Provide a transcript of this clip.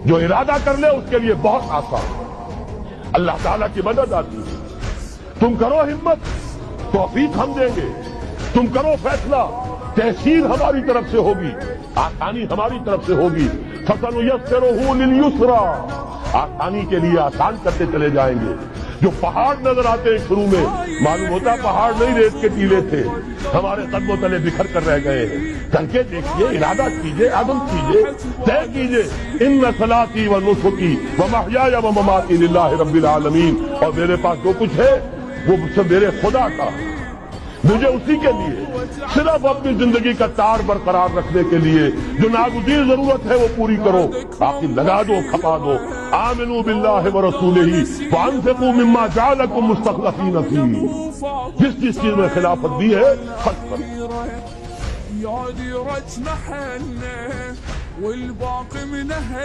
جو ارادہ کر لے اس کے لیے بہت آسان ہے، اللہ تعالیٰ کی مدد آتی ہے۔ تم کرو ہمت، توفیق ہم دیں گے، تم کرو فیصلہ، تحصیل ہماری طرف سے ہوگی، آسانی ہماری طرف سے ہوگی۔ فَسَنُيَسِّرُهُ لِلْيُسْرَىٰ، آسانی کے لیے آسان کرتے چلے جائیں گے۔ جو پہاڑ نظر آتے ہیں شروع میں معلوم ہوتا پہاڑ نہیں، ریت کے ٹیلے تھے، ہمارے قدم و تلے بکھر کر رہ گئے ہیں۔ کر کے دیکھیے، ارادہ کیجیے، عزم کیجیے، طے کیجیے، ان صلاتي ونسكي ومحياي ومماتي للہ رب العالمین، اور میرے پاس جو کچھ ہے وہ سب میرے خدا کا ہے، مجھے اسی کے لیے صرف اپنی زندگی کا تار برقرار رکھنے کے لیے جو ناگزیر ضرورت ہے وہ پوری کرو، باقی لگا دو، کھپا دو۔ آمنوا باللہ ورسولہ وانفقوا مما جعلکم مستخلفین فیہ، جس چیز میں خلافت دی ہے خرچ کرو۔ يا ديرتنا حنا والباقي منها